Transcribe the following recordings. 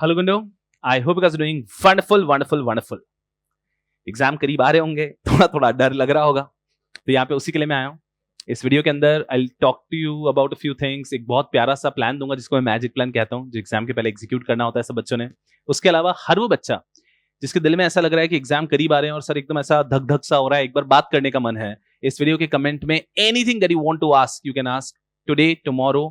Hello गुंडो, I hope you guys are doing wonderful. Exam करीब आ रहे होंगे, थोड़ा थोड़ा डर लग रहा होगा, तो यहाँ पे उसी के लिए मैं आया हूँ। इस वीडियो के अंदर I talk to you about a few things. एक बहुत प्यारा सा प्लान दूंगा जिसको मैं मैजिक प्लान कहता हूँ, जो एग्जाम के पहले एग्जीक्यूट करना होता है सब बच्चों ने। उसके अलावा हर वो बच्चा जिसके दिल में ऐसा लग रहा है कि एग्जाम करीब आ रहे हैं और सर एकदम ऐसा धक धक सा हो रहा है, एक बार बात करने का मन है, इस वीडियो के कमेंट में anything that you want to ask you can ask today tomorrow.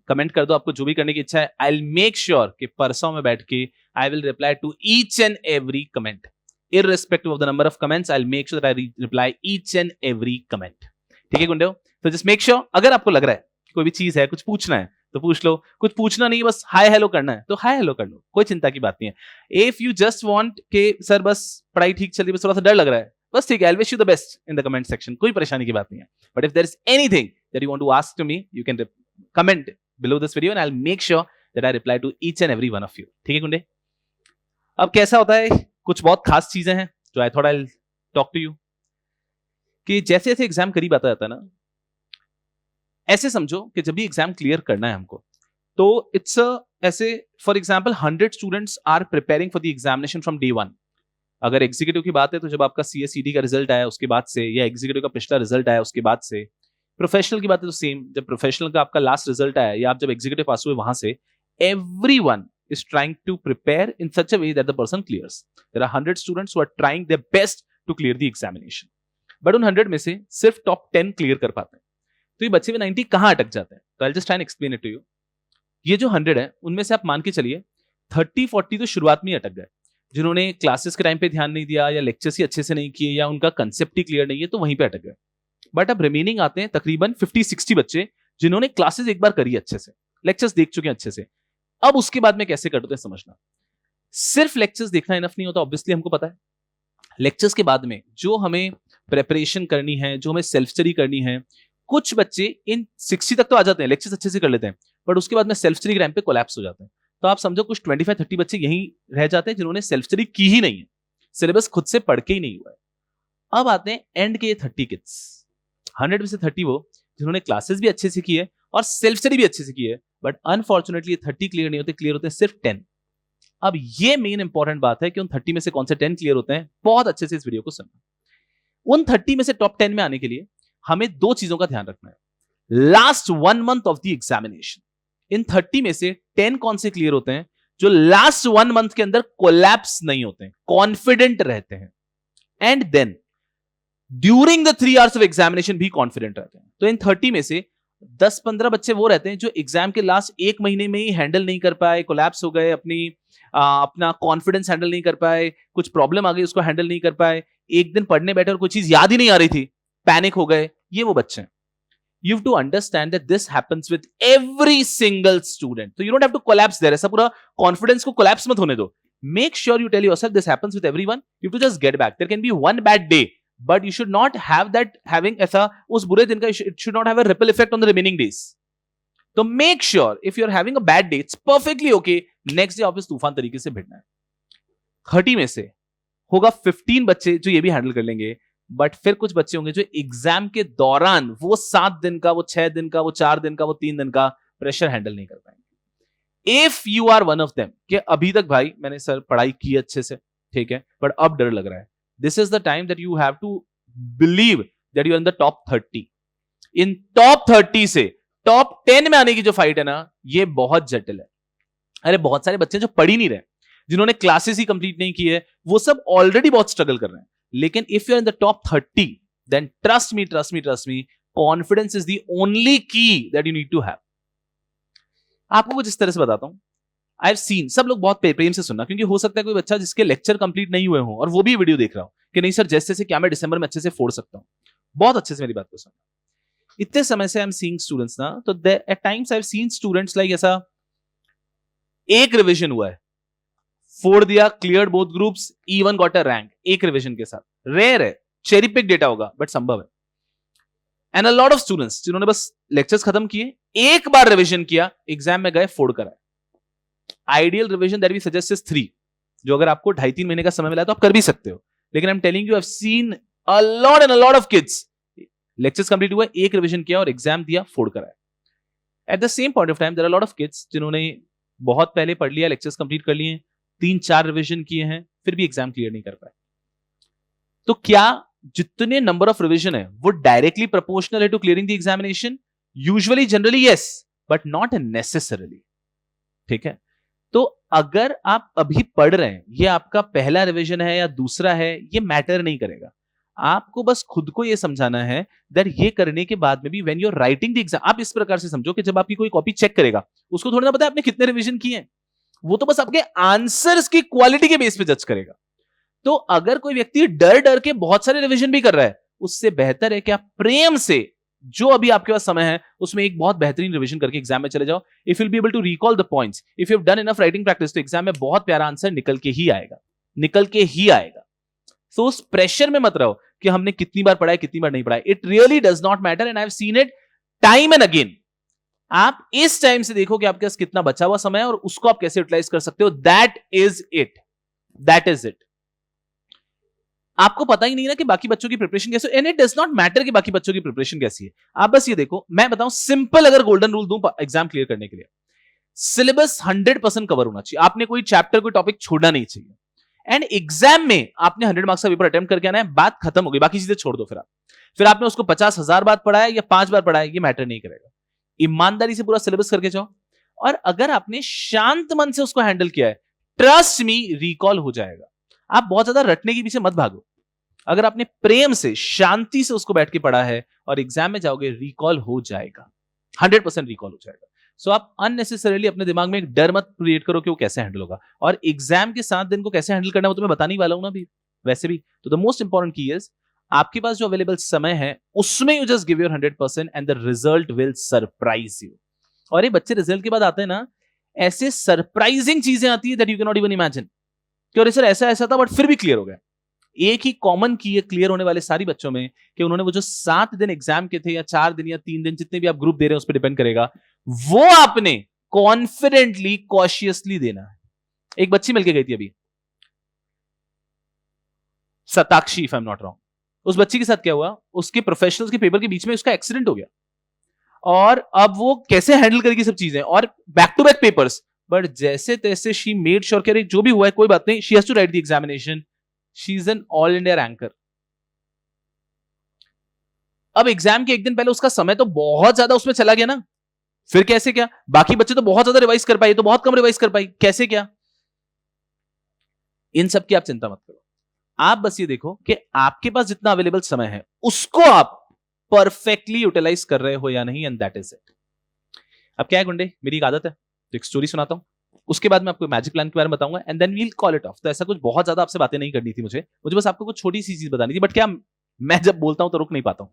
Comment कर दो आपको जो भी करने की इच्छा है। आई विल मेक श्योर कि परसों में बैठ के I will reply to each and every comment irrespective of the number of comments. I'll make sure that I reply each and every comment. ठीक है गुंडे, तो just make sure अगर आपको लग रहा है कोई भी चीज है, कुछ पूछना है तो पूछ लो, कुछ पूछना नहीं बस हाय हेलो करना है तो हाय हेलो कर लो, कोई चिंता की बात नहीं है। इफ यू जस्ट वांट के सर बस पढ़ाई ठीक चल रही है बस थोड़ा सा डर लग रहा है, बस ठीक है, I wish you the best in the comment section, कोई परेशानी की बात नहीं है। But if there is anything that you want to ask to me you can comment below this video and I'll make sure that I reply to each and every one of you. ठीक है गुंडे, अब कैसा होता है, कुछ बहुत खास चीजें हैं जो I thought I talk to you कि जैसे जैसे एग्जाम करीब आता जाता है ना, ऐसे समझो कि जब भी एग्जाम क्लियर करना है हमको तो इट्स ऐसे for example 100 students are preparing for the examination from day 1। अगर एग्जीक्यूटिव की बात है तो जब आपका CSET का रिजल्ट आया उसके बाद से, या एग्जीक्यूटिव का पिछला रिजल्ट आया उसके बाद से, प्रोफेशनल की बात है तो सेम, जब प्रोफेशनल का आपका लास्ट रिजल्ट आया या आप जब एग्जीक्यूटिव पास हुए वहां से, everyone is trying to prepare in such a way that the person clears. There are 100 students who are trying their best to clear the examination. But उन 100 में से सिर्फ टॉप 10 क्लियर कर पाते हैं। तो ये बच्चे में 90 कहां अटक जाते हैं? तो I'll just try and explain it to you. ये जो 100 है उनमें से आप मान के चलिए 30-40 तो शुरुआत में ही अटक गए, जिन्होंने क्लासेस के टाइम पे ध्यान नहीं दिया या लेक्चर्स ही अच्छे से नहीं किए या उनका कंसेप्ट ही क्लियर नहीं है, तो वहीं पे अटक गए। बट अब रिमेनिंग आते हैं तकरीबन 50-60 बच्चे जिन्होंने क्लासेस एक बार करी अच्छे से, लेक्चर्स देख चुके हैं अच्छे से। अब उसके बाद में कैसे करते हैं समझना। सिर्फ लेक्चर्स देखना इनफ नहीं होता, ऑब्वियसली हमको पता है। लेक्चर्स के बाद में जो हमें प्रिपरेशन करनी है, जो हमें सेल्फ स्टडी करनी है, कुछ बच्चे इन 60 तक तो आ जाते हैं, लेक्चर्स अच्छे से कर लेते हैं, बट उसके बाद में सेल्फ स्टडी के टाइम पे कोलैप्स हो जाते हैं। तो आप समझो कुछ 25-30 बच्चे यहीं रह जाते हैं जिन्होंने सेल्फ स्टडी की ही नहीं है, सिलेबस खुद से पढ़ के ही नहीं हुआ है। अब आते हैं एंड के 30 किड्स, 100 में से 30 वो जिन्होंने क्लासेस भी अच्छे से की है और सेल्फ स्टडी भी अच्छे से की है, बट अनफॉर्चुनेटली 30 क्लियर नहीं होते, क्लियर होते हैं सिर्फ 10। अब ये मेन इंपॉर्टेंट बात है कि उन 30 में से कौन से 10 क्लियर होते हैं, बहुत अच्छे से इस वीडियो को सुनना। उन 30 में से टॉप 10 में आने के लिए हमें दो चीजों का ध्यान रखना है। Last 1 month of the examination, इन 30 में से 10 कौन से क्लियर होते हैं जो लास्ट 1 मंथ के अंदर कोलैप्स नहीं होते हैं, कॉन्फिडेंट रहते हैं, and then during the 3 hours of examination भी कॉन्फिडेंट रहते हैं। तो इन 30 में से 10-15 बच्चे वो रहते हैं जो एग्जाम के लास्ट 1 महीने में ही हैंडल नहीं कर पाए, कोलैप्स हो गए, अपना कॉन्फिडेंस हैंडल नहीं कर पाए, कुछ प्रॉब्लम आ गई उसको हैंडल नहीं कर पाए, एक दिन पढ़ने बैठे और कोई चीज याद ही नहीं आ रही थी, पैनिक हो गए, ये वो बच्चे हैं। You have to understand that this happens with every single student. So you don't have to collapse there. ऐसा पूरा कॉन्फिडेंस को कोलैप्स मत होने दो। Make sure you tell yourself this happens with everyone. You have to just get back. There can be one bad day, but you should not have that having ऐसा उस बुरे दिन का, it should not have a ripple effect on the remaining days. तो make sure if you're having a bad day, it's perfectly okay. Next day office तूफान तरीके से भिड़ना है। 30 में से होगा 15 बच्चे जो ये भी हैंडल कर लेंगे, बट फिर कुछ बच्चे होंगे जो एग्जाम के दौरान वो 7 दिन का, वो 6 दिन का, वो 4 दिन का, वो 3 दिन का प्रेशर हैंडल नहीं कर पाएंगे। If you are one of them कि अभी तक भाई मैंने सर पढ़ाई की अच्छे से, ठीक है, बट अब डर लग रहा है, this is the time that you have to believe that you are in the top 30. In top 30 से टॉप 10 में आने की जो फाइट है ना, ये बहुत जटिल है। अरे बहुत सारे बच्चे जो पढ़ ही नहीं रहे, जिन्होंने क्लासेस ही कंप्लीट नहीं की है, वो सब ऑलरेडी बहुत स्ट्रगल कर रहे हैं। लेकिन if you are in the top 30, then trust me, confidence is the only key that you need to have. आपको कुछ इस तरह से बताता हूं, आई हैव सीन, सब लोग बहुत प्रेम से सुनना, क्योंकि हो सकता है कोई बच्चा जिसके लेक्चर कंप्लीट नहीं हुए हों और वो भी वीडियो देख रहा हो कि नहीं सर जैसे क्या मैं दिसंबर में अच्छे से फोड़ सकता हूं। बहुत अच्छे से मेरी बात को सुनना। इतने समय से आई एम सीइंग स्टूडेंट्स ना, तो at times I have seen students like ऐसा, एक रिविजन हुआ है, फोड़ दिया, cleared both groups, even got a rank एक रिविजन के साथ। रेयर है, चेरी पिक डेटा होगा, बट संभव है। And a lot of students जिन्होंने बस लेक्चर्स खत्म किए, एक बार रिविजन किया, एग्जाम में गए, फोड़ कर आए। Ideal revision that we suggest is 3, जो अगर आपको 2.5-3 महीने का समय मिला है तो आप कर भी सकते हो। लेकिन I am telling you, I have seen a lot of kids, lectures complete हुआ, एक रिविजन किया और एग्जाम दिया, फोड़ कर आए। At the same point of time there are lot of kids जिन्होंने बहुत पहले पढ़ लिया, लेक्चर्स कंप्लीट कर लिए, 3-4 रिवीजन किए हैं, फिर भी एग्जाम क्लियर नहीं कर पाए। तो क्या जितने नंबर ऑफ रिवीजन है वो डायरेक्टली प्रोपोर्शनल है to clearing the examination? Usually, generally yes, but not necessarily. ठीक है, तो अगर आप अभी पढ़ रहे हैं, ये आपका पहला रिवीजन है या दूसरा है, ये मैटर नहीं करेगा। आपको बस खुद को ये समझाना है दैट ये करने के बाद में भी when you are writing the exam, आप इस प्रकार से समझो कि जब आपकी कोई कॉपी चेक करेगा, उसको थोड़ा ना पता है आपने कितने रिवीजन किए हैं, वो तो बस आपके आंसर्स की क्वालिटी के बेस पे जज करेगा। तो अगर कोई व्यक्ति डर डर के बहुत सारे रिवीजन भी कर रहा है, उससे बेहतर है कि आप प्रेम से जो अभी आपके पास समय है उसमें एक बहुत बेहतरीन रिवीजन करके एग्जाम में चले जाओ। If you will be able to recall the points, if you have done enough writing practice, तो एग्जाम में बहुत प्यारा आंसर निकल के ही आएगा, निकल के ही आएगा। सो उस प्रेशर में मत रहो कि हमने कितनी बार पढ़ा है, कितनी बार नहीं पढ़ा है। It really does not matter and I have seen it time and again. आप इस टाइम से देखो कि आपके पास कितना बचा हुआ समय है और उसको आप कैसे यूटिलाइज कर सकते हो। That is it, that is it. आपको पता ही नहीं ना कि बाकी बच्चों की प्रिपरेशन कैसे, and it does not matter कि बाकी बच्चों की प्रिपरेशन कैसी है। आप बस ये देखो, मैं बताऊं सिंपल, अगर गोल्डन रूल दूं एग्जाम क्लियर करने के लिए, सिलेबस 100% कवर होना चाहिए। आपने कोई चैप्टर, कोई टॉपिक छोड़ना नहीं चाहिए। एंड एग्जाम में आपने 100 मार्क्स का पेपर अटेम्प्ट करके आना है, बात खत्म हो गई, बाकी चीजें छोड़ दो। फिर आपने उसको 50,000 बार पढ़ा है या 5 बार पढ़ा है, ये मैटर नहीं करेगा। ईमानदारी से पूरा सिलेबस करके जाओ, और अगर आपने शांत मन से उसको हैंडल किया है, ट्रस्ट मी, रिकॉल हो जाएगा। आप बहुत ज्यादा रटने के पीछे मत भागो। अगर आपने प्रेम से, शांति से उसको बैठ के पढ़ा है और एग्जाम में जाओगे, रिकॉल हो जाएगा, 100% रिकॉल हो जाएगा। सो आप अननेसेसरीली अपने दिमाग में एक डर मत क्रिएट करो कि वो कैसे हैंडल होगा। और एग्जाम के 7 दिन को कैसे हैंडल करना है वो तो मैं बताने ही वाला हूं ना अभी, वैसे भी। तो द मोस्ट इंपॉर्टेंट की इज, आपके पास जो अवेलेबल समय है उसमें you just give your 100% and the result will surprise you. और ये बच्चे रिजल्ट के बाद आते हैं ना, ऐसे सरप्राइजिंग चीजें आती है that you can not even imagine कि अरे सर ऐसा ऐसा था बट फिर भी क्लियर हो गया। एक ही कॉमन की है क्लियर होने वाले सारी बच्चों में कि उन्होंने वो जो 7 दिन एग्जाम के थे, या 4 दिन या 3 दिन, जितने भी आप ग्रुप दे रहे हैं उस पर डिपेंड करेगा, वो आपने कॉन्फिडेंटली, कॉशियसली देना है। एक बच्ची मिलके गई थी अभी, Satakshi, if I am not wrong. उस बच्ची के साथ क्या हुआ, उसके प्रोफेशनल्स के पेपर के बीच में उसका एक्सीडेंट हो गया, और अब वो कैसे हैंडल करेगी सब चीजें, और back to back papers. But जैसे तैसे शी मेड श्योर कि जो भी हुआ है कोई बात नहीं, she has to write the examination. She is an all India ranker. अब एग्जाम के एक दिन पहले उसका समय तो बहुत ज्यादा उसमें चला गया ना, फिर कैसे क्या? बाकी बच्चे तो बहुत ज्यादा रिवाइज कर पाई, तो बहुत कम रिवाइज कर पाई, कैसे क्या? इन सब की आप चिंता मत करो। आप बस ये देखो कि आपके पास जितना अवेलेबल समय है उसको आप परफेक्टली यूटिलाइज कर रहे हो या नहीं, एंड दैट इज इट। अब क्या है गुंडे, मेरी एक आदत है, तो एक स्टोरी सुनाता हूं, उसके बाद मैं आपको मैजिक प्लान के बारे में बताऊंगा, and then we'll call it off. तो ऐसा कुछ बहुत ज्यादा आपसे बातें नहीं करनी थी मुझे बस आपको कुछ छोटी सी चीज बतानी थी, बट क्या मैं जब बोलता हूं तो रुक नहीं पाता हूं,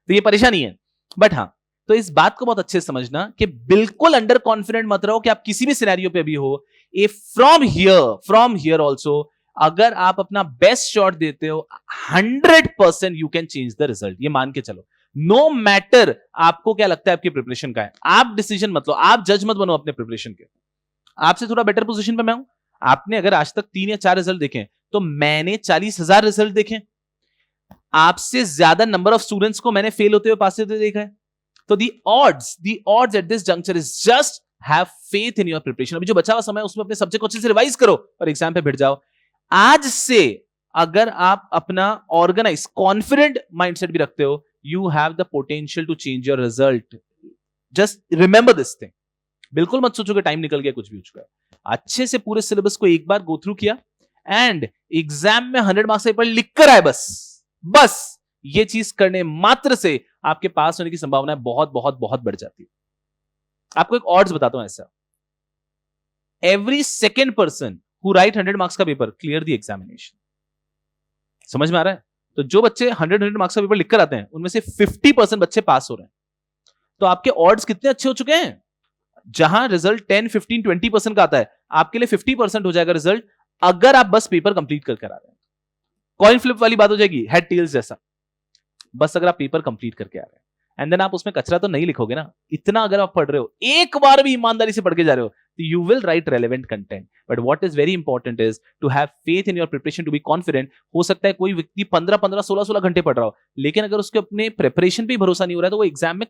तो ये परेशानी है। बट हाँ, तो इस बात को बहुत अच्छे से समझना कि बिल्कुल अंडर कॉन्फिडेंट मत रहो कि आप किसी भी सिनेरियो पे भी हो। ए फ्रॉम हियर ऑल्सो, अगर आप अपना बेस्ट शॉट देते हो, 100% you can change the result. ये मान के चलो, नो मैटर आपको क्या लगता है आपकी प्रिपरेशन का है। आप डिसीजन मत लो, आप जज मत बनो अपने प्रिपरेशन के। आपसे थोड़ा बेटर पोजीशन पे मैं हूं। आपने अगर आज तक 3 या 4 रिजल्ट देखे, तो मैंने 40,000 रिजल्ट देखे। आपसे ज्यादा नंबर ऑफ स्टूडेंट्स को मैंने फेल होते हुए, पास होते हुए देखा है। तो दी odds at this juncture is just have faith in your preparation. अभी जो बचा हुआ समय उसमें अपने सब्जेक्ट को अच्छे से रिवाइज करो और एग्जाम पे भिड़ जाओ। आज से अगर आप अपना ऑर्गेनाइज, कॉन्फिडेंट माइंडसेट भी रखते हो, you have the potential to change your result. Just remember this thing. बिल्कुल मत सोचो कि टाइम निकल गया, कुछ भी हो चुका है। अच्छे से पूरे सिलेबस को एक बार गो थ्रू किया, एंड एग्जाम में 100 मार्क्स का पेपर लिख कर आए, बस ये चीज करने मात्र से आपके पास होने की संभावना बहुत बहुत बहुत बढ़ जाती है। आपको एक ऑड्स बताता हूं ऐसा, every second person who right 100 marks का पेपर क्लियर द एग्जामिनेशन। समझ में आ रहा है? तो जो बच्चे 100 मार्क्स का पेपर लिख कर आते हैं, उनमें से 50% बच्चे पास हो रहे हैं। तो आपके ऑड्स कितने अच्छे हो चुके हैं। जहां रिजल्ट 10, 15, 20% का आता है, आपके लिए 50% हो जाएगा रिजल्ट, अगर आप बस पेपर कंप्लीट करके आ रहे हैं। कॉइन फ्लिप वाली बात हो जाएगी, हेड टेल्स जैसा। बस अगर आप पेपर कंप्लीट करके आ रहे हैं, एंड देन आप उसमें कचरा तो नहीं लिखोगे ना। इतना अगर आप पढ़ रहे हो, एक बार भी ईमानदारी से पढ़ के जा रहे हो, तो you will write relevant content. But what is very important is to have faith in your preparation, to be confident. हो सकता है कोई व्यक्ति 15-15, 16-16 घंटे पढ़ रहा हो, लेकिन अगर उसके अपने प्रिपरेशन पे भरोसा नहीं हो रहा है, तो वो एग्जाम में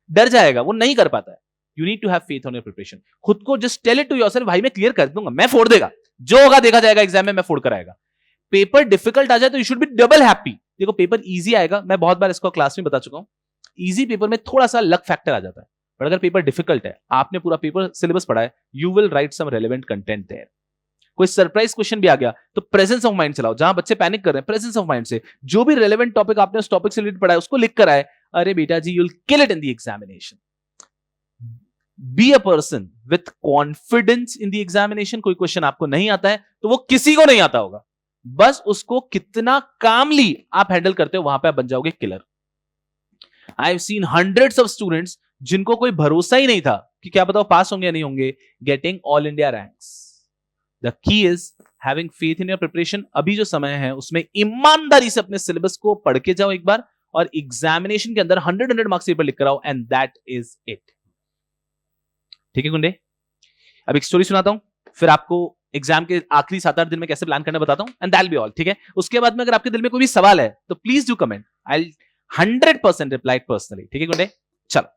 डर जाएगा, वो नहीं कर पाता है। You need to have faith on your preparation. खुद को just tell it to yourself, भाई मैं क्लियर कर दूंगा, मैं फोड़ देगा, जो होगा देखा जाएगा एग्जाम में, मैं फोड़ कर आएगा. पेपर डिफिकल्ट आ जाए तो you should be double happy. देखो पेपर इजी आएगा, मैं बहुत बार इसको क्लास में बता चुका हूं. इजी पेपर में थोड़ा सा लक फैक्टर आ जाता है, पर अगर पेपर डिफिकल्ट है, आपने पूरा पेपर सिलेबस पढ़ा है, you will write some relevant content there. कोई सरप्राइज क्वेश्चन भी आ गया तो प्रेजेंस ऑफ माइंड चलाओ. जहां बच्चे पैनिक कर रहे हैं, प्रेजेंस ऑफ माइंड से जो भी रेलेवेंट टॉपिक आपने उस टॉपिक से रिलेटेड पढ़ा है उसको लिख कर आए. अरे बेटा जी, you will kill it in the examination. Be a person with confidence in the examination. कोई क्वेश्चन आपको नहीं आता है तो वो किसी को नहीं आता होगा, बस उसको कितना कामली आप हैंडल करते हो, वहां पे आप बन जाओगे killer. I have scene hundreds of students जिनको कोई भरोसा ही नहीं था कि क्या बताओ पास होंगे या नहीं होंगे, getting all India ranks. The key is having faith in your preparation. अभी जो समय है उसमें ईमानदारी से अपने सिलेबस को पढ़ के जाओ एक बार, और एग्जामिनेशन के अंदर 100 मार्क्स पेपर लिख कर आओ, एंड दैट इज इट. ठीक है गुंडे, अब एक स्टोरी सुनाता हूं, फिर आपको एग्जाम के आखिरी 7-8 दिन में कैसे प्लान करना बताता हूं, एंड दैट बी ऑल. ठीक है, उसके बाद में अगर आपके दिल में कोई भी सवाल है तो please do comment, I 100% reply personally. ठीक है गुंडे, चलो.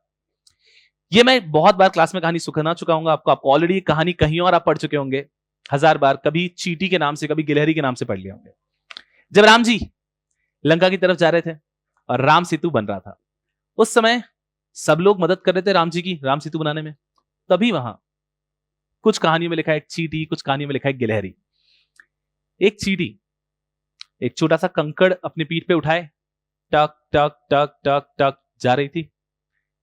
ये मैं बहुत बार क्लास में कहानी सुना चुका हूं आपको ऑलरेडी कहानी कहीं और आप पढ़ चुके होंगे 1000 बार. कभी चीटी के नाम से, कभी गिलहरी के नाम से पढ़ लिया होंगे. जब राम जी लंका की तरफ जा रहे थे और राम सेतु बन रहा था, उस समय सब लोग मदद कर रहे थे राम जी की राम सेतु बनाने में. तभी वहां कुछ कहानियों में लिखा है एक चीटी, कुछ कहानियों में लिखा है गिलहरी. एक चीटी एक छोटा सा कंकड़ अपनी पीठ पे उठाए, टक टक टक टक टक जा रही थी,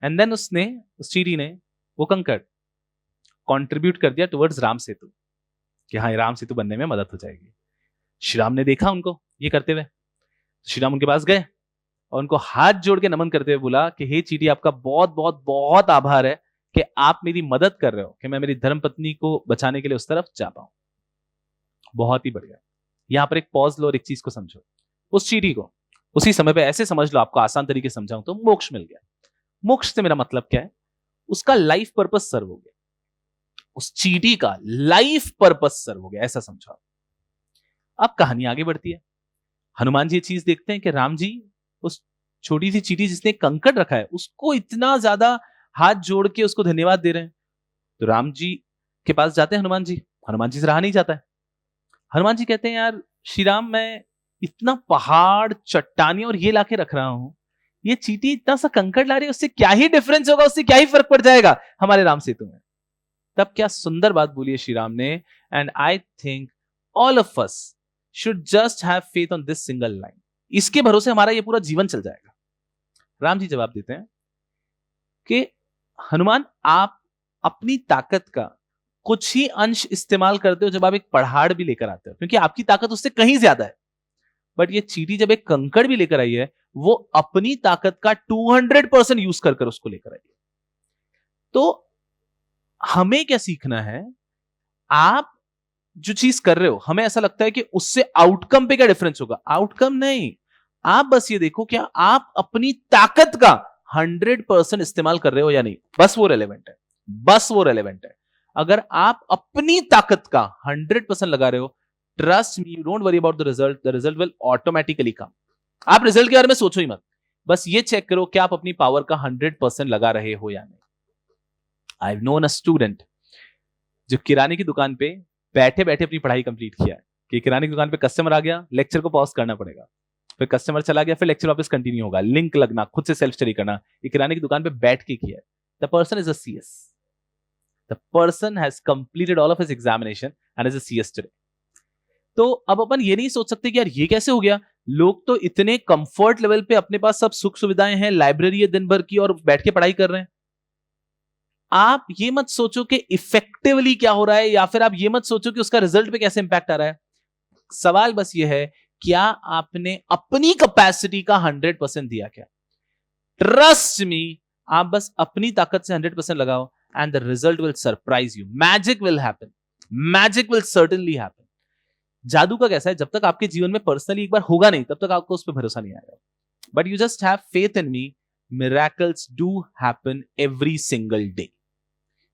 एंड देन उस चीटी ने वो कंकड़ कंट्रीब्यूट कर दिया टुवर्ड्स राम सेतु, कि हाँ राम सेतु बनने में मदद हो जाएगी. श्री राम ने देखा उनको ये करते हुए, श्री राम उनके पास गए और उनको हाथ जोड़ के नमन करते हुए बोला कि हे चीटी, आपका बहुत बहुत बहुत आभार है कि आप मेरी मदद कर रहे हो कि मैं मेरी धर्मपत्नी को बचाने के लिए उस तरफ जा पाऊं. बहुत ही बढ़िया. यहां पर एक पॉज लो और एक चीज को समझो. उस चीटी को उसी समय पे ऐसे समझ लो, आपको आसान तरीके से समझाऊं तो मोक्ष मिल गया. मोक्ष से मेरा मतलब क्या है, उसका लाइफ पर्पस सर्व हो गया. उस चीटी का लाइफ पर्पस सर्व हो गया, ऐसा समझो. अब कहानी आगे बढ़ती है. हनुमान जी ये चीज देखते हैं कि राम जी उस छोटी सी चीटी जिसने कंकड़ रखा है उसको इतना ज्यादा हाथ जोड़ के उसको धन्यवाद दे रहे हैं. तो राम जी के पास जाते हैं हनुमान जी से रहा नहीं जाता है. हनुमान जी कहते हैं यार श्री राम, मैं इतना पहाड़ चट्टानी और ये लाके रख रहा हूं, ये चीटी इतना सा कंकड़ ला रही है, उससे क्या ही डिफरेंस होगा, उससे क्या ही फर्क पड़ जाएगा हमारे राम सेतु में. तब क्या सुंदर बात बोली है श्री राम ने, and I think all of us should just have faith on this single line. इसके भरोसे हमारा ये पूरा जीवन चल जाएगा. राम जी जवाब देते हैं कि हनुमान, आप अपनी ताकत का कुछ ही अंश इस्तेमाल करते हो जब आप एक पहाड़ भी लेकर आते हो, क्योंकि आपकी ताकत उससे कहीं ज्यादा है. बट ये चीटी जब एक कंकड़ भी लेकर आई है, वो अपनी ताकत का 200% यूज कर उसको लेकर आई है. तो हमें क्या सीखना है, आप जो चीज कर रहे हो हमें ऐसा लगता है कि उससे आउटकम पे क्या डिफरेंस होगा, आउटकम नहीं. आप बस ये देखो क्या आप अपनी ताकत का 100% इस्तेमाल कर रहे हो या नहीं, बस वो रेलेवेंट है, बस वो रेलेवेंट है. अगर आप अपनी ताकत का 100% लगा रहे हो, trust me, you don't worry about the result will automatically come. आप रिजल्ट के बारे में सोचो ही मत, बस ये चेक करो कि आप अपनी पावर का 100% लगा रहे हो या नहीं. I have known a student जो किराने की दुकान पे बैठे बैठे अपनी पढ़ाई कंप्लीट किया है, कि किराने की दुकान पे कस्टमर आ गया, लेक्चर को पॉज करना पड़ेगा, फिर कस्टमर चला गया, फिर लेक्चर वापस कंटिन्यू होगा, लिंक लगना, खुद से सेल्फ स्टडी करना, ये किराने की दुकान पे बैठ के किया है. The person is a CS. The person has completed all of his examination and is a CS today. तो अब अपन ये नहीं सोच सकते कि यार ये कैसे हो गया, लोग तो इतने कंफर्ट लेवल पे अपने पास सब सुख सुविधाएं हैं, लाइब्रेरी है दिन भर की और बैठ के पढ़ाई कर रहे हैं. आप ये मत सोचो कि इफेक्टिवली क्या हो रहा है, या फिर आप ये मत सोचो कि उसका रिजल्ट पे कैसे इंपैक्ट आ रहा है. सवाल बस ये है, क्या आपने अपनी कैपेसिटी का 100% दिया क्या. ट्रस्ट मी, आप बस अपनी ताकत से 100% लगाओ and the result will surprise you. Magic will happen, magic will certainly happen. जादू का कैसा है, जब तक आपके जीवन में पर्सनली एक बार होगा नहीं तब तक आपको उस पर भरोसा नहीं आएगा. But you just have faith in me. Miracles do happen every single day.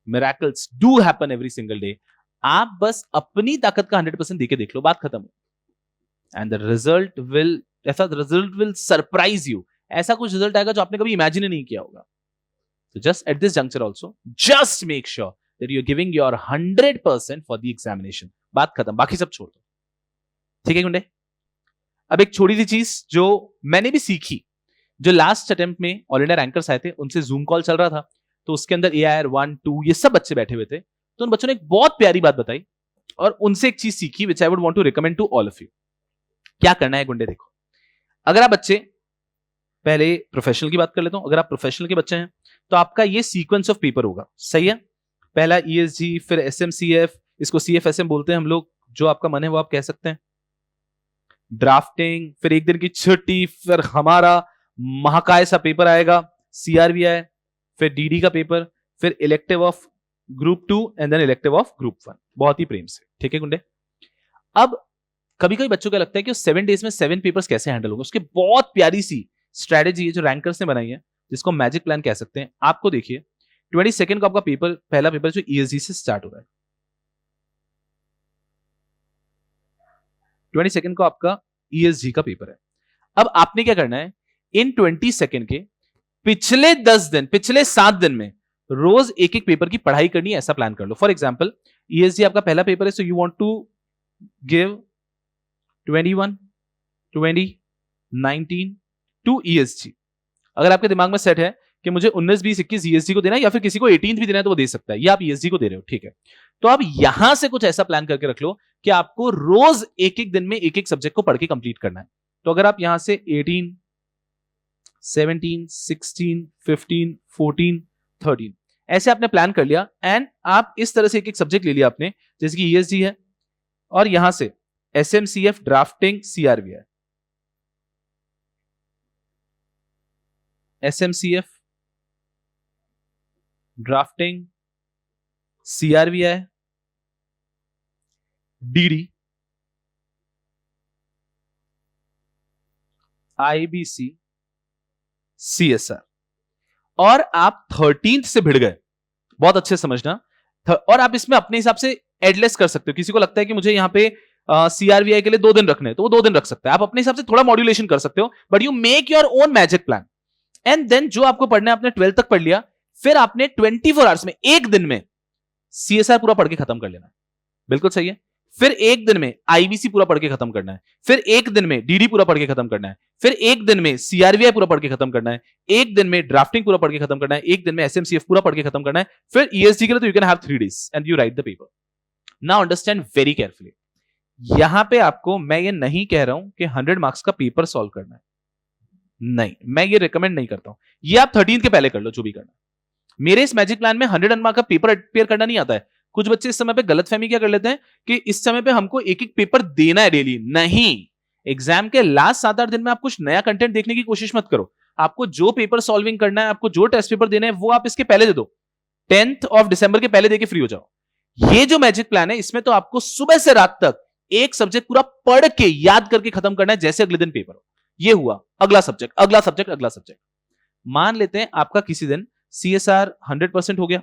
Miracles do happen every single day. आप बस अपनी ताकत का 100% देके देख लो, बात खत्म. And the result will surprise you. ऐसा कुछ रिजल्ट आएगा जो आपने कभी इमेजिन नहीं किया होगा. So just at this juncture also, just make sure that you're giving your 100% for the examination. बात खत्म, बाकी सब छोड़ दो. ठीक है गुंडे? अब एक छोटी सी चीज जो मैंने भी सीखी, जो लास्ट अटेम्प्ट में ऑल इंडिया रैंकर्स आए थे, उनसे जूम कॉल चल रहा था, तो उसके अंदर AIR 1, 2 ये सब बच्चे बैठे हुए थे. तो उन बच्चों ने एक बहुत प्यारी बात बताई और उनसे एक चीज सीखी which I would want to recommend to all of you. क्या करना है गुंडे? देखो, अगर आप बच्चे, पहले प्रोफेशनल की बात कर लेता हूं. अगर आप प्रोफेशनल के बच्चे हैं तो आपका ये सीक्वेंस ऑफ पेपर होगा. सही है? पहला ESG, फिर SMCF, इसको CFSM बोलते हैं हम लोग, जो आपका मन है वो आप कह सकते हैं. ड्राफ्टिंग, फिर एक दिन की छुट्टी, फिर हमारा महाकाय सा पेपर आएगा CRVI, फिर DD का पेपर, फिर elective of group 2 and then elective of group 1. बहुत ही प्रेम से. ठीक है गुंडे? अब कभी कभी बच्चों को लगता है कि 7 डेज में 7 पेपर्स कैसे हैंडल होंगे. उसकी बहुत प्यारी सी स्ट्रेटेजी है जो रैंकर्स ने बनाई है, जिसको मैजिक प्लान कह सकते हैं. आपको देखिए 22 को आपका पेपर, पहला पेपर जो ESG से स्टार्ट हो रहा है. 22 को आपका ESG का पेपर है. अब आपने क्या करना है, इन 22 के पिछले 10 दिन, पिछले 7 दिन में रोज एक एक पेपर की पढ़ाई करनी है, ऐसा प्लान कर लो. फॉर एग्जाम्पल ESG आपका पहला पेपर है, so you want to give 21, 20, 19 to ESG. अगर आपके दिमाग में सेट है कि मुझे 19, 20, 21 ESG को देना है, या फिर किसी को 18 भी देना है तो वो दे सकता है, या आप ESG को दे रहे हो. ठीक है, तो आप यहां से कुछ ऐसा प्लान करके रख लो कि आपको रोज एक एक दिन में एक एक सब्जेक्ट को पढ़ के कंप्लीट करना है. तो अगर आप यहां से 18, 17, 16, 15, 14, 13 ऐसे आपने प्लान कर लिया, एंड आप इस तरह से एक एक सब्जेक्ट ले लिया आपने, जैसे कि ESG है, और यहां से SMCF, drafting, CRVI, SMCF, drafting, CRVI, DD, IBC, CSR, और आप 13th से भिड़ गए. बहुत अच्छे समझना. और आप इसमें अपने हिसाब से एडलेस कर सकते हो. किसी को लगता है कि मुझे यहां पे CRVI के लिए 2 दिन रखने हैं, तो वो 2 दिन रख सकता है. आप अपने हिसाब से थोड़ा मॉड्यूलेशन कर सकते हो, but you make your own magic plan. And then जो आपको पढ़ना है, आपने 12 तक पढ़ लिया, फिर आपने 24 आवर्स में, एक दिन में CSR पूरा पढ़ के खत्म कर लेना है. बिल्कुल सही है. फिर एक दिन में IBC पूरा पढ़ के खत्म करना है, फिर एक दिन में DD पूरा पढ़ के खत्म करना है, फिर एक दिन में CRVI पूरा पढ़ के खत्म करना है, एक दिन में ड्राफ्टिंग पूरा पढ़ के खत्म करना है, एक दिन में SMCF पूरा पढ़ के खत्म करना है, फिर ESG के लिए तो you can have 3 days and you right the paper. Now understand very carefully. यहां पे आपको मैं ये नहीं कह रहा हूं कि 100 मार्क्स का पेपर सॉल्व करना है. नहीं, मैं ये रिकमेंड नहीं करता हूं. ये आप 13 के पहले कर लो, जो भी करना. मेरे इस मैजिक प्लान में 100 मार्क्स का पेपर प्रिपेयर करना नहीं आता है. कुछ बच्चे इस समय पे गलतफहमी क्या कर लेते हैं कि इस समय पे हमको एक एक पेपर देना है डेली. नहीं, एग्जाम के लास्ट 7-8 दिन में आप कुछ नया कंटेंट देखने की कोशिश मत करो. आपको जो पेपर सॉल्विंग करना है, आपको जो टेस्ट पेपर देने हैं, वो आप इसके पहले दे दो. 10th of December के पहले देके फ्री हो जाओ. ये जो मैजिक प्लान है, इसमें तो आपको सुबह से रात तक एक सब्जेक्ट पूरा पढ़ के याद करके खत्म करना है, जैसे अगले दिन पेपर हो. ये हुआ, अगला सब्जेक्ट, अगला सब्जेक्ट, अगला सब्जेक्ट. मान लेते हैं आपका किसी दिन CSR 100% हो गया,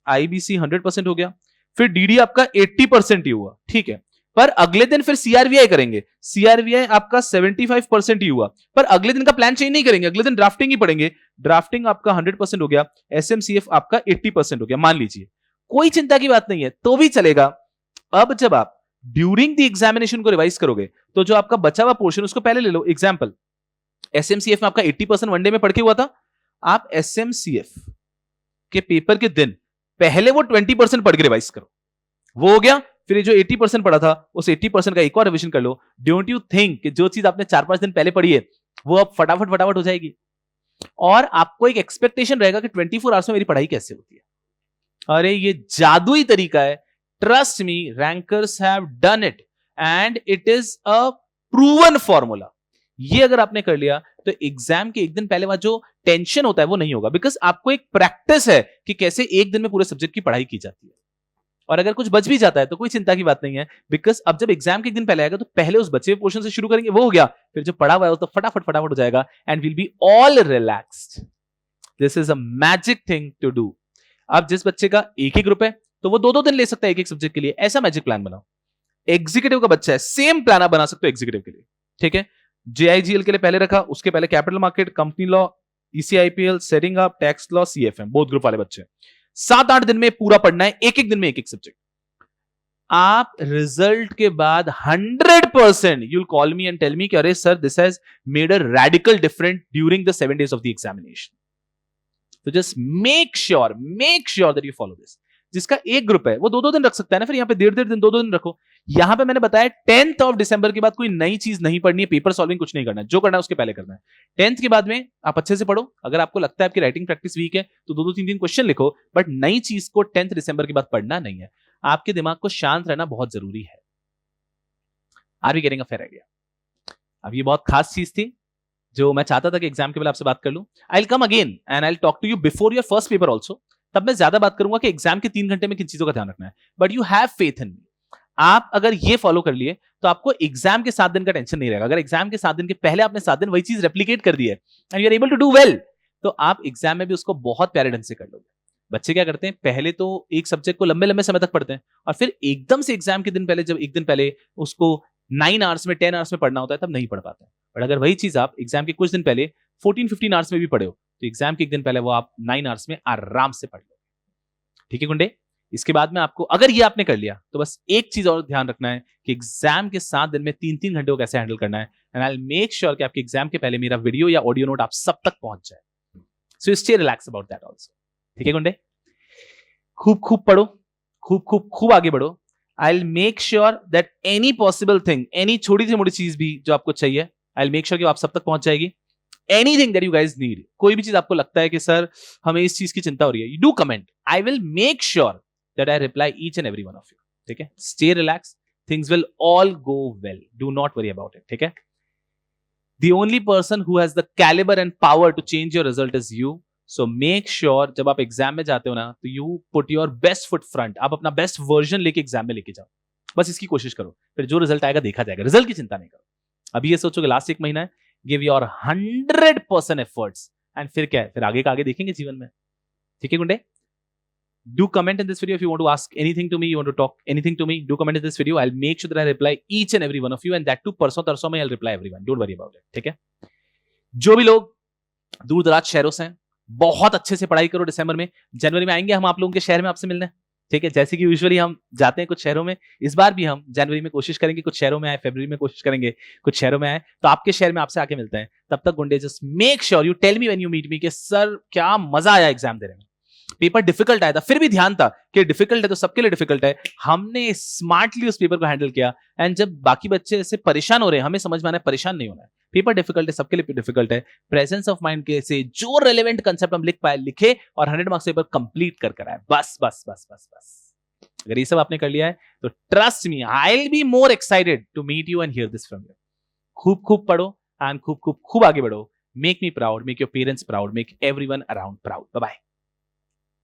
IBC 100% हो गया, फिर DD आपका 80% ही हुआ. ठीक है, पर अगले दिन फिर CRVI करेंगे. CRVI आपका 75% ही हुआ, पर अगले दिन का प्लान चेंज नहीं करेंगे, अगले दिन ड्राफ्टिंग ही पढ़ेंगे. ड्राफ्टिंग आपका 100% हो गया, SMCF आपका 80% हो गया, मान लीजिए. कोई चिंता की बात नहीं है, तो भी चलेगा. अब जब आप ड्यूरिंग द एग्जामिनेशन को रिवाइज करोगे, तो जो आपका बचा हुआ पोर्शन उसको पहले ले लो. एग्जाम्पल, SMCF में आपका 80% वनडे में पढ़ के हुआ था. आप SMCF के पेपर के दिन पहले वो 20% पढ़ के रिवाइज करो. वो हो गया. फिर ये जो 80% पढ़ा था, उस 80% का एक और रिवीजन कर लो. डोंट यू थिंक कि जो चीज आपने 4-5 दिन पहले पढ़ी है, वो अब फटाफट हो जाएगी. और आपको एक एक्सपेक्टेशन रहेगा कि 24 आवर्स में मेरी पढ़ाई कैसे होती है. अरे ये जादुई तरीका है. Trust me, rankers have done it and it is a proven formula. ये अगर आपने कर लिया तो एग्जाम के एक दिन पहले वाला जो टेंशन होता है वो नहीं होगा, बिकॉज आपको एक प्रैक्टिस है कि कैसे एक दिन में पूरे सब्जेक्ट की पढ़ाई की जाती है. और अगर कुछ बच भी जाता है तो कोई चिंता की बात नहीं है, बिकॉज अब जब एग्जाम के एक दिन पहले आएगा तो पहले उस बचे हुए पोर्शन से शुरू करेंगे, वो हो गया. फिर जो पढ़ा हुआ है वो तो फटाफट हो जाएगा and will be all relaxed. This is a magic thing to do. अब जिस बच्चे का एक ही ग्रुप है तो वो 2-2 दिन ले सकता है एक एक सब्जेक्ट के लिए. ऐसा मैजिक प्लान बनाओ. एग्जीक्यूटिव का बच्चा है, सेम प्लान आप बना सकते हो एग्जीक्यूटिव के लिए. ठीक है, JIGL के लिए पहले रखा, उसके पहले capital market, company law, ECIPL, setting up, tax law, CFM, both group वाले बच्चे 7-8 दिन में पूरा पढ़ना है, एक दिन में एक सब्जेक्ट। आप रिजल्ट के बाद 100% you'll call me and tell me कि अरे sir this has made a radical different during the 7 days of the examination. So just make sure that you follow this. जिसका एक ग्रुप है वो 2-2 दिन रख सकता है ना, फिर यहाँ पे 1.5 दिन 2-2 दिन रखो। यहाँ पे मैंने बताया 10th of December के बाद कोई नई चीज नहीं पढ़नी है, पेपर सॉल्विंग कुछ नहीं करना है, जो करना है उसके पहले करना है। 10th के बाद में आप अच्छे से पढ़ो, अगर आपको लगता है आपकी राइटिंग प्रैक्टिस वीक है तो 2-2 3-3 क्वेश्चन लिखो, बट नई चीज को 10th December के बाद पढ़ना नहीं है। आपके दिमाग को शांत रहना बहुत जरूरी है। Are we getting a fair idea? अब ये बहुत खास चीज थी जो मैं चाहता था कि एग्जाम के पहले आपसे बात कर लूं। I will come again and I will talk to you before your first paper also. तब मैं ज्यादा बात करूंगा कि एग्जाम के 3 घंटे में किन चीजों का ध्यान रखना है, but you have faith in me. आप अगर ये फॉलो कर लिए तो आपको एग्जाम के 7 दिन का टेंशन नहीं रहेगा। अगर एग्जाम के 7 दिन के पहले आपने 7 दिन वही चीज रेप्लिकेट कर दी है and you are able to do well, तो आप एग्जाम में भी उसको बहुत प्यारे ढंग से कर लोगे। बच्चे क्या करते हैं, पहले तो एक सब्जेक्ट को लंबे लंबे समय तक पढ़ते हैं और फिर एकदम से एग्जाम के दिन पहले, जब एक दिन पहले उसको 9 आवर्स में 10 आवर्स में पढ़ना होता है, तब नहीं पढ़ पाते हैं। बट अगर वही चीज आप एग्जाम के कुछ दिन पहले 14-15 आवर्स में भी पढ़े हो तो एग्जाम के एक दिन पहले वो आप 9 आवर्स में आराम से पढ़ लो। ठीक है गुंडे? इसके बाद में आपको, अगर ये आपने कर लिया तो बस एक चीज और ध्यान रखना है कि एग्जाम के 7 दिन में 3-3 घंटे को कैसे हैंडल करना है, and I will make sure कि आपके एग्जाम के पहले मेरा वीडियो या ऑडियो नोट आप सब तक पहुंच जाए। So stay relax about that also. ठीक है गुंडे? खूब खूब पढ़ो, खूब आगे बढ़ो। I will make sure that any possible thing, any छोटी सी मोटी चीज भी जो आपको चाहिए, आई विल मेक श्योर कि आप सब तक पहुंच जाएगी। Anything that you guys need, कोई भी चीज आपको लगता है कि सर हमें इस चीज की चिंता हो रही है, you do comment. I will make sure that I reply each and every one of you. ठीक है? Stay relax, things will all go well, do not worry about it. ठीक है? The only person who has the caliber and power to change your result is you. So make sure जब आप exam में जाते हो ना तो you put your best foot front. आप अपना बेस्ट वर्जन लेके एग्जाम में लेके जाओ, बस इसकी कोशिश करो, फिर जो रिजल्ट आएगा देखा जाएगा। रिजल्ट की चिंता नहीं करो। अभी ये सोचो कि लास्ट 1 महीना है, गिव योर 100% एफर्ट्स एंड फिर क्या है, फिर आगे का आगे देखेंगे जीवन में। ठीक है गुंडे? Do comment in this video if you want to ask anything to me, you want to talk anything to me, do comment in this video. I'll make sure that I reply each and every one of you, and that too परसों में I'll reply everyone. Don't worry about it. ठीक है? जो भी लोग दूर दराज शहरों से हैं, बहुत अच्छे से पढ़ाई करो। दिसंबर में, जनवरी में आएंगे हम आप लोगों के शहर में आपसे मिलने। ठीक है? जैसे कि यूजुअली हम जाते हैं कुछ शहरों में, इस बार भी हम जनवरी में कोशिश करेंगे कुछ शहरों में आए, फरवरी में कोशिश करेंगे कुछ शहरों में आए, तो आपके शहर में आपसे आके मिलते हैं। तब तक गुंडे just make sure you tell me when you meet me कि सर क्या मजा आया एग्जाम देने में, पेपर डिफिकल्ट आया था, फिर भी ध्यान था कि डिफिकल्ट है तो सबके लिए डिफिकल्ट है, हमने स्मार्टली उस पेपर को हैंडल किया। एंड जब बाकी बच्चे ऐसे परेशान हो रहे हैं, हमें समझ में आना है परेशान नहीं होना है, पेपर डिफिकल्ट है, सबके लिए डिफिकल्ट है। प्रेजेंस ऑफ माइंड के से जो रेलेवेंट कंसेप्ट हम लिख पाए लिखे और 100 मार्क्स पेपर कंप्लीट कर आए, बस बस बस बस बस। अगर ये सब आपने कर लिया है तो trust me, I will be more excited to meet you and hear this from you. खूब पढ़ो एंड खूब आगे बढ़ो। Make me proud, make your parents proud, make everyone around proud. Bye bye.